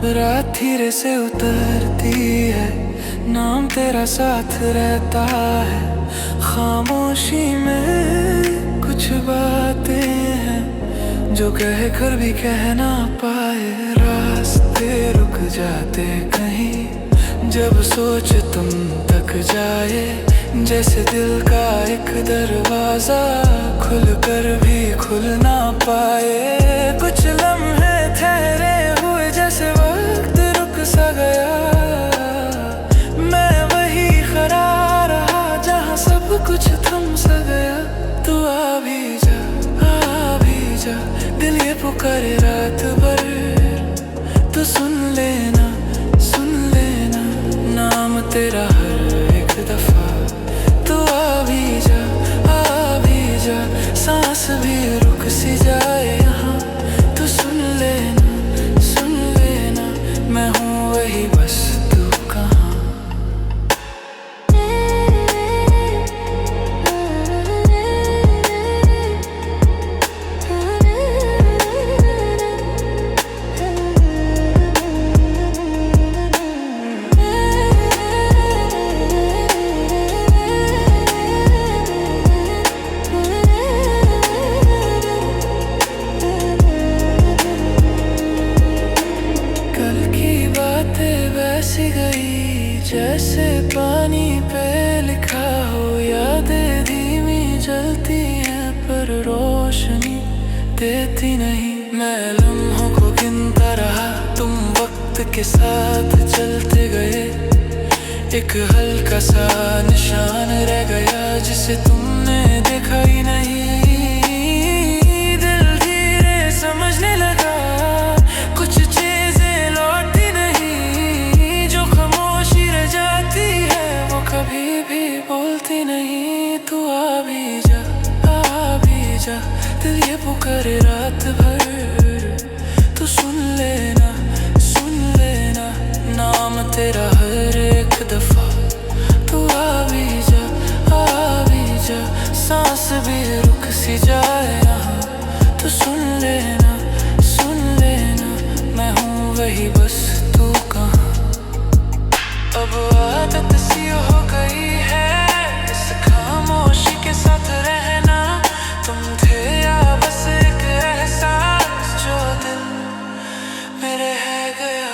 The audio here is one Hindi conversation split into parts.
रात धीरे से उतरती है, नाम तेरा साथ रहता है। खामोशी में कुछ बातें हैं जो कह कर भी कह ना पाए। रास्ते रुक जाते कहीं जब सोच तुम तक जाए, जैसे दिल का एक दरवाजा खुल कर भी खुल ना पाए। कुछ लम्हे ठहरे हुए जैसे वक्त रुक सा गया, मैं वही खड़ा रहा जहाँ सब कुछ थम सा गया। तू आ भी जा, दिल ये पुकारे रात भर। तू सुन लेना नाम तेरा हर एक दफा। तू आ भी जा, सांस भी रुक सी जाए यहाँ। तू सुन लेना मैं हूँ वही बस, तू कहाँ। बसी गई जैसे पानी पे लिखा हो, यादें धीमी जलती हैं पर रोशनी देती नहीं। मैं लम्हों को गिनता रहा, तुम वक्त के साथ चलते गए। एक हल्का सा निशान रह गया जिसे तुमने देखा ही नहीं। दिल धीरे समझने लगा कुछ चीजें लौटती नहीं, जो खामोशी रह जाती है वो कभी भी बोलती नहीं। तू आ भी जा, दिल ये पुकारे रात भर। तू सुन लेना नाम तेरा हर एक दफा। तू आ भी जा, सांस भी रुक सी जाए यहाँ। तू सुन लेना मैं हूँ वही बस, तू कहाँ। अब आदत सी हो गई है इस खामोशी के साथ रहना। तुम थे या बस एक एहसास जो दिल मेरे है गया।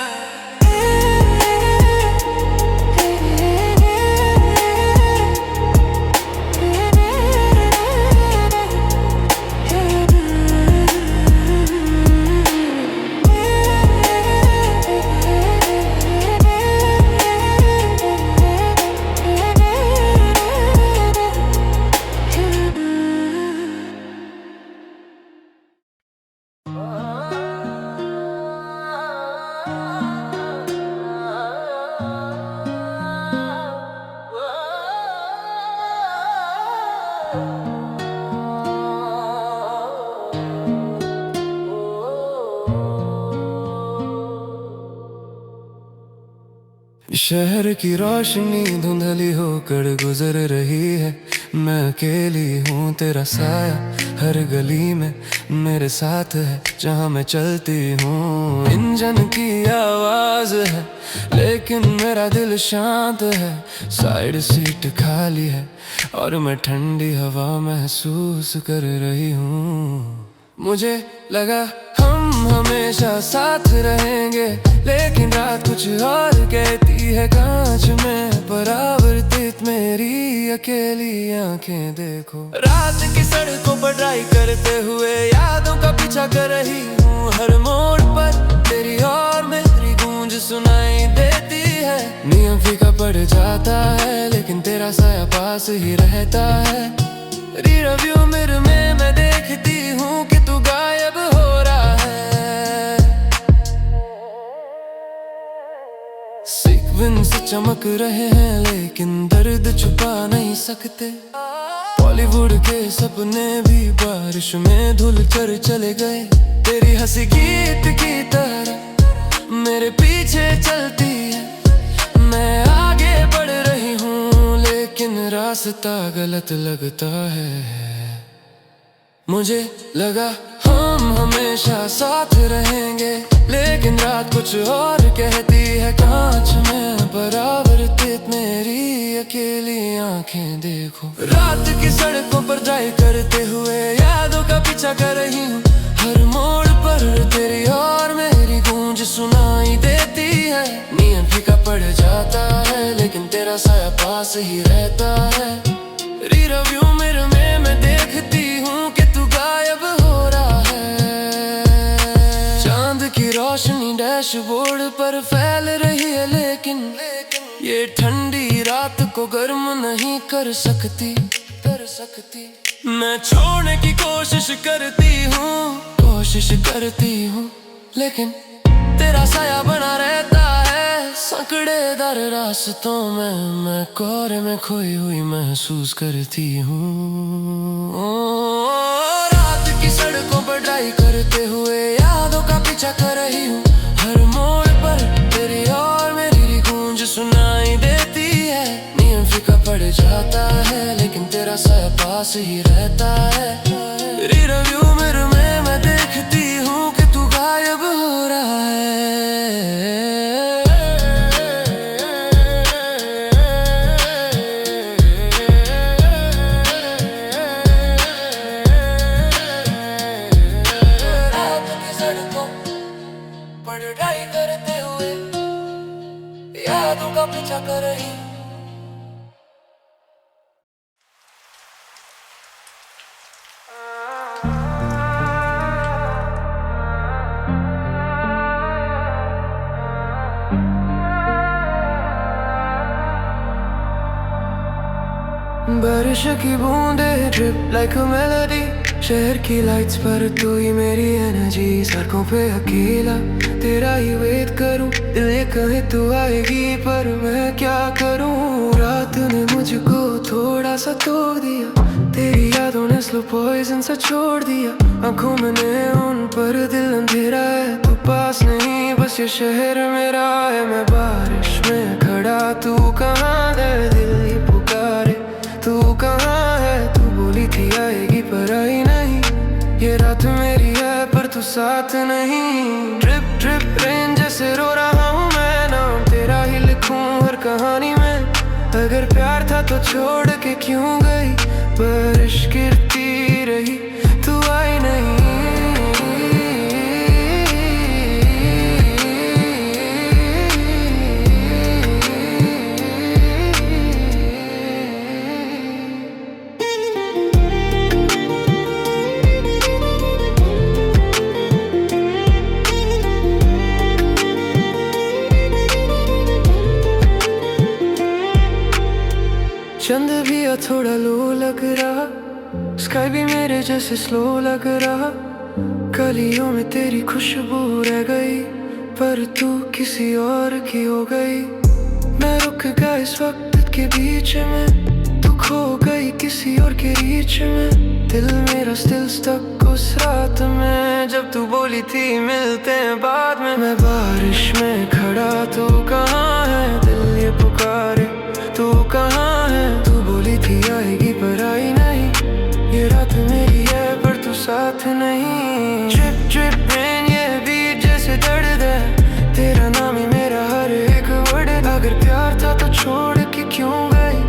शहर की रोशनी धुंधली होकर गुजर रही है। मैं अकेली हूँ, तेरा साया हर गली में मेरे साथ है जहाँ मैं चलती हूँ। इंजन की आवाज है लेकिन मेरा दिल शांत है। साइड सीट खाली है और मैं ठंडी हवा महसूस कर रही हूँ। मुझे लगा हम हमेशा साथ रहेंगे, लेकिन रात कुछ और कहती है। कांच में परावर्तित मेरी अकेली आंखें देखो। रात की सड़कों पर ड्राइव करते हुए यादों का पीछा कर रही हूँ। हर मोड़ पर तेरी और मेरी गूंज सुनाई देती है। नियम फीका पड़ जाता है लेकिन तेरा साया पास ही रहता है। रिव्यू मिरर में मैं देखती हूँ कि तू गायब हो रहा है। सीक्वेंस चमक रहे हैं लेकिन दर्द छुपा नहीं सकते। बॉलीवुड के सपने भी बारिश में धुल कर चले गए। तेरी हंसी गीत की तरह मेरे पीछे चलती है। मैं आगे बढ़ रही हूँ लेकिन रास्ता गलत लगता है। मुझे लगा हम हमेशा साथ रहेंगे, लेकिन रात कुछ और कहती है। कांच में परावर्तित मेरी अकेली आंखें देखो। रात की सड़कों पर ड्राइव करते हुए यादों का पीछा कर रही हूँ। हर मोड़ पर तेरी और मेरी गूंज सुनाई देती है। नियम फीका पड़ जाता है लेकिन तेरा साया पास ही रहता है। रिव्यू मिरर में मैं देखती हूँ कि तू गायब हो रहा है। चांद की रोशनी डैशबोर्ड पर फैल रही है लेकिन ये ठंडी रात को गर्म नहीं कर सकती। मैं छोड़ने की कोशिश करती हूँ लेकिन तेरा साया बना रहता है। संकड़ेदार रास्तों में मैं कोहरे में खोई हुई महसूस करती हूँ। रात की सड़कों पर ड्राइव करते हुए यादों का पीछा कर रही हूँ। हर मोड़ पर तेरी और मेरी गूंज सुनाई देती है। नियम फीका पड़ जाता है लेकिन तेरा साया पास ही रहता है। रिव्यू मिरर में मैं देखती हूँ कि तू गायब हो रहा है। रात की सड़कों पर ड्राइव करते हुए यादों का पीछा कर रही। बारिश की बूंदे ड्रिप लाइक अ मेलोडी। शहर की लाइट्स पर तू ही मेरी एनर्जी। सड़कों पे अकेला तेरा ही वेट करूं। दिल ये कहे तू आएगी पर मैं क्या करूं। रात ने मुझको थोड़ा सा तोड़ दिया। तेरी यादों ने स्लो पॉइजन सा छोड़ दिया। आंखों में उन पर दिल अंधेरा है। तू पास नहीं बस ये शहर मेरा है। मैं बारिश में खड़ा तू कहाँ है। दिल ही पुकारे तू कहाँ है। तू बोली थी आएगी पर आई नहीं। ये रात मेरी है पर तू साथ नहीं। ड्रिप ड्रिप रेन जैसे रो रहा हूँ मैं। नाम तेरा ही लिखूं हर कहानी में। अगर प्यार था तो छोड़ के क्यों गई। बारिश गिरती रही तू आई नहीं। चंद भी थोड़ा लो लग रहा। स्काई भी मेरे जैसे स्लो लग रहा। कलियों में तेरी खुशबू रह गई पर तू किसी और की हो गई। मैं रुक गया इस वक्त के बीच में। तू खो गई किसी और के रीच में। दिल मेरा स्टिल स्टक उस रात में जब तू बोली थी मिलते हैं बाद में। मैं बारिश में खड़ा तू कहाँ है। दिल ये पुकारे तू कहाँ है। तू बोली थी आएगी पर आई नहीं। ये रात मेरी है पर तू साथ नहीं। ड्रिप ड्रिप रेन ये बीट जैसे दर्द है। तेरा नाम ही मेरा हर एक वर्ड है। अगर प्यार था तो छोड़ के क्यों गई।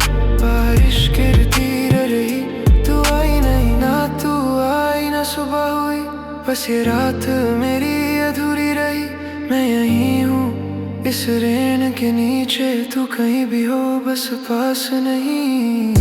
बारिश गिरती रही तू आई नहीं। ना तू आई ना सुबह हुई बस ये रात मेरी अधूरी रही। मैं यहीं हूँ इस रेन के नीचे। तू कहीं भी हो बस पास नहीं।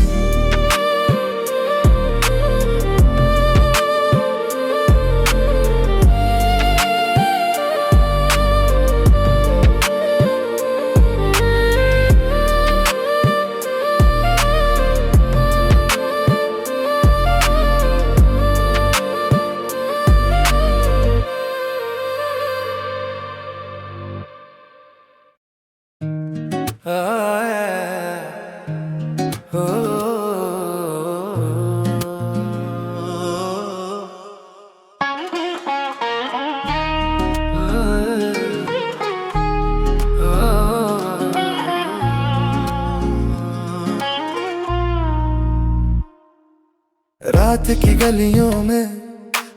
रात की गलियों में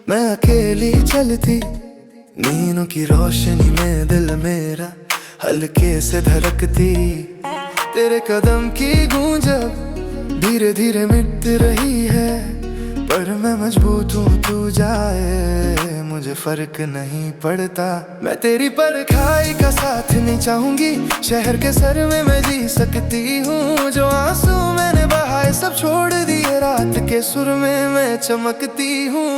मैं अकेली चलती। नींदों की रोशनी में दिल मेरा हल्के से धड़कती, तेरे कदम की गूंज अब धीरे धीरे मिट रही है। पर मैं मजबूत हूँ, तू जाए मुझे फर्क नहीं पड़ता। मैं तेरी परछाई का साथ नहीं चाहूंगी, शहर के सर में मैं जी सकती हूँ। जो आंसू मैंने बहाए सब छोड़ दिए, रात के सुर में मैं चमकती हूँ।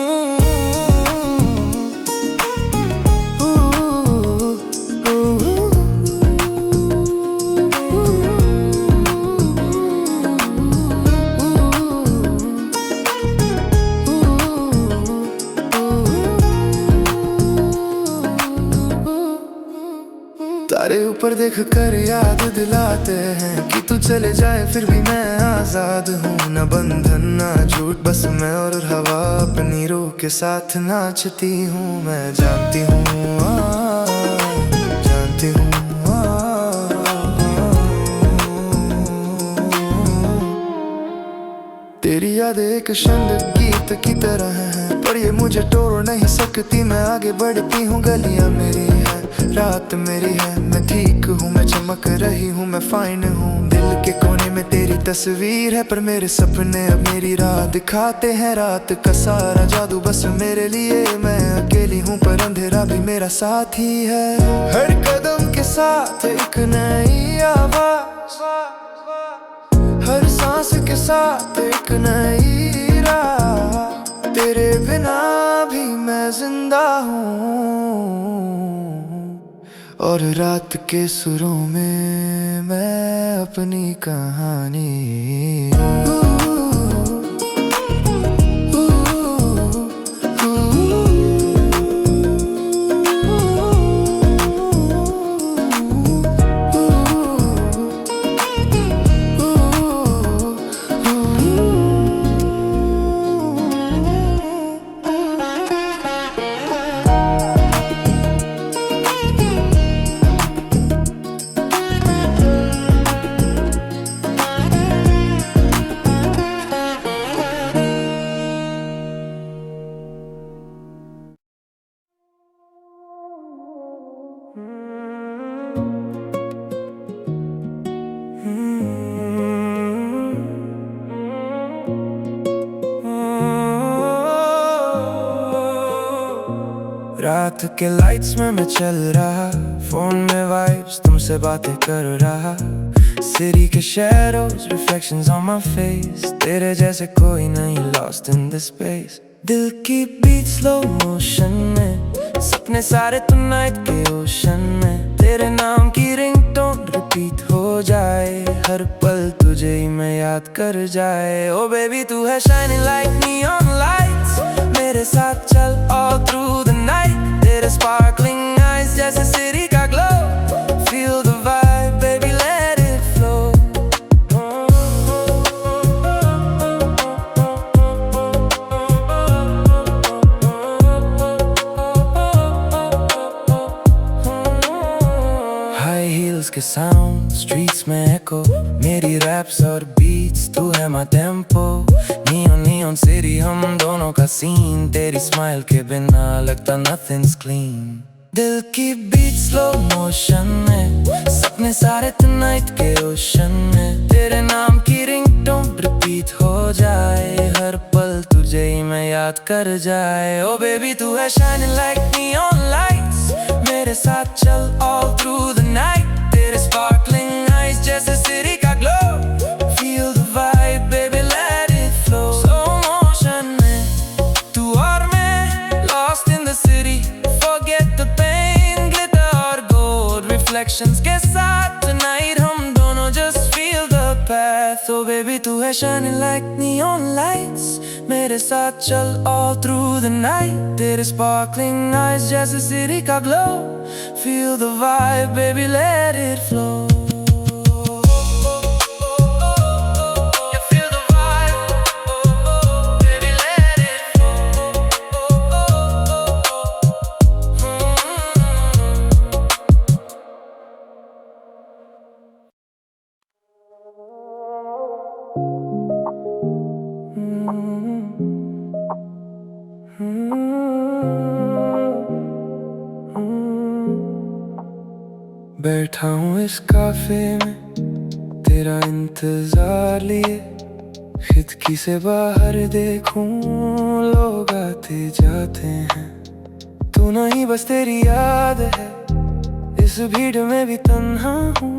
तारे ऊपर देख कर याद दिलाते हैं कि तू चले जाए फिर भी मैं आजाद हूँ। न बंधन न झूठ, बस मैं और हवा अपनी रूह के साथ नाचती हूँ। मैं जानती हूँ जानती हूँ तेरी याद एक छंद गीत की तरह है, पर ये मुझे तोड़ नहीं सकती। मैं आगे बढ़ती हूँ, गलियां मेरी है, रात मेरी है। मैं ठीक हूँ, मैं चमक रही हूँ, मैं फाइन हूँ। दिल के कोने में तेरी तस्वीर है, पर मेरे सपने अब मेरी राह दिखाते हैं। रात का सारा जादू बस मेरे लिए, मैं अकेली हूँ पर अंधेरा भी मेरा साथी है। हर कदम के साथ एक नई आवाज, हर सांस के साथ एक नई राह। तेरे बिना भी मैं जिंदा हूँ, और रात के सुरों में मैं अपनी कहानी। रात के लाइट्स में मैं चल रहा, फोन में वाइब्स तुमसे बातें कर रहा। सिटी के shadows reflections on my face, तेरे जैसे कोई नहीं लॉस्ट इन दिस स्पेस। दिल की बीट स्लो मोशन में, सपने सारे टुनाइट के ओशन में। तेरे नाम की रिंगटोन रिपीट हो जाए, हर पल तुझे ही मैं याद कर जाए। ओ बेबी तू है शाइनिंग लाइक नियॉन लाइट्स, मेरे साथ चल all through the night। तेरे sparkling eyes जैसे सिटी का glow, feel the vibe baby let it flow। High heels के sound streets में echo, मेरी raps और beats तू है my tempo। Neon city हम दोनों का सीन, तेरी स्माइल के बिना लगता nothing's clean। दिल की बीट स्लो मोशन में, सपने सारे tonight के ओशन में। तेरे नाम की रिंगटोन रिपीट हो जाए, हर पल तुझे ही मैं याद कर जाए। ओ बेबी तू है shining like neon lights, मेरे साथ चल all through the night। तेरे sparkling eyes जैसे सिटी का glow, feel the vibe baby let it flow। Reflections के साथ tonight हम दोनों just feel the path। Oh baby तू है shining like neon lights, मेरे साथ चल all through the night। तेरे sparkling eyes जैसे city का glow, feel the vibe baby let it flow। बैठा हूँ इस काफे में तेरा इंतजार लिए, खिड़की से बाहर देखूं लोग आते जाते हैं, तू नहीं बस तेरी याद है, इस भीड़ में भी तन्हा हूँ।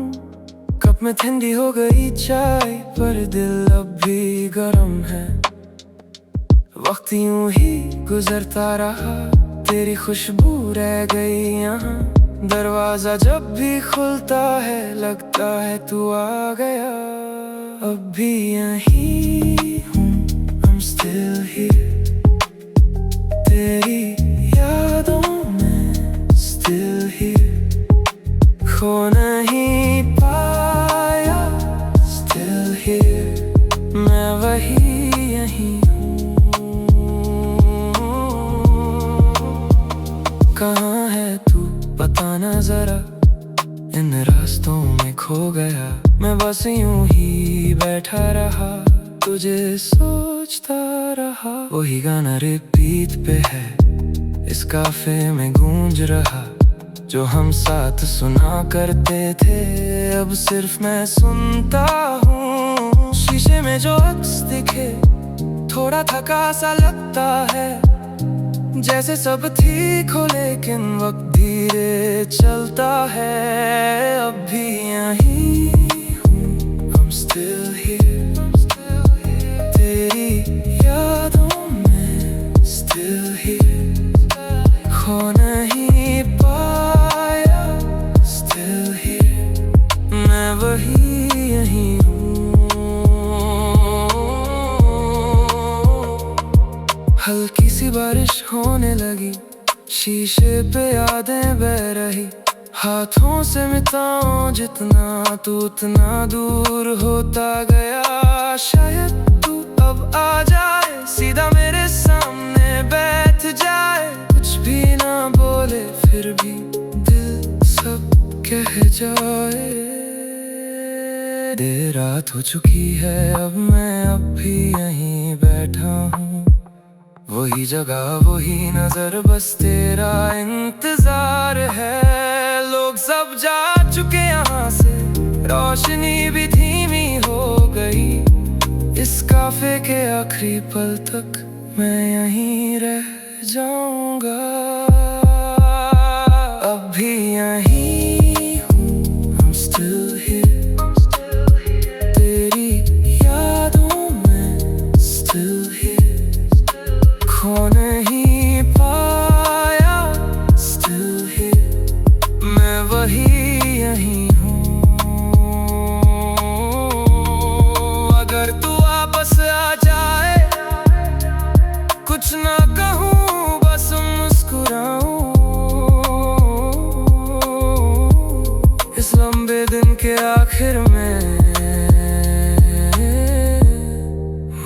कप में ठंडी हो गई चाय पर दिल अब भी गर्म है, वक्त यूं ही गुजरता रहा, तेरी खुशबू रह गई यहाँ। दरवाजा जब भी खुलता है लगता है तू आ गया, अब भी यहीं हूँ, I'm still here, तेरी यादों में still here, खो नहीं पाया still here, मैं वही यहीं कहाँ है तू बताना जरा, इन रास्तों में खो गया, मैं बस यूं ही बैठा रहा, तुझे सोचता रहा। वही गाना रिपीट पे है, इस काफे में गूंज रहा, जो हम साथ सुना करते थे, अब सिर्फ मैं सुनता हूँ। शीशे में जो अक्स दिखे थोड़ा थका सा लगता है, जैसे सब ठीक हो लेकिन वक्त धीरे चलता है, अब भी यहीं हूँ, I'm still here, तेरी यादों में still here, खो नहीं पाया still here, मैं वही यहीं हूँ। हल्की सी बारिश होने लगी, शीशे पे यादें बह रही, हाथों से मिटाऊं जितना तू उतना दूर होता गया। शायद तू अब आ जाए, सीधा मेरे सामने बैठ जाए, कुछ भी ना बोले फिर भी दिल सब कह जाए। देर रात हो चुकी है, अब भी यहीं बैठा हूँ, वही जगह वही नजर, बस तेरा इंतजार है। लोग सब जा चुके यहाँ से, रोशनी भी धीमी हो गई, इस काफे के आखिरी पल तक मैं यहीं रह जाऊंगा, अब भी यहीं हूँ, I'm still here, तेरी यादों में still here, खो नहीं पाया still here, मैं वही यहीं हूँ। अगर तू वापस आ जाए, कुछ ना कहूँ बस मुस्कुराऊं, इस लंबे दिन के आखिर में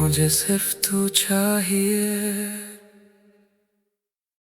मुझे सिर्फ तू चाहिए।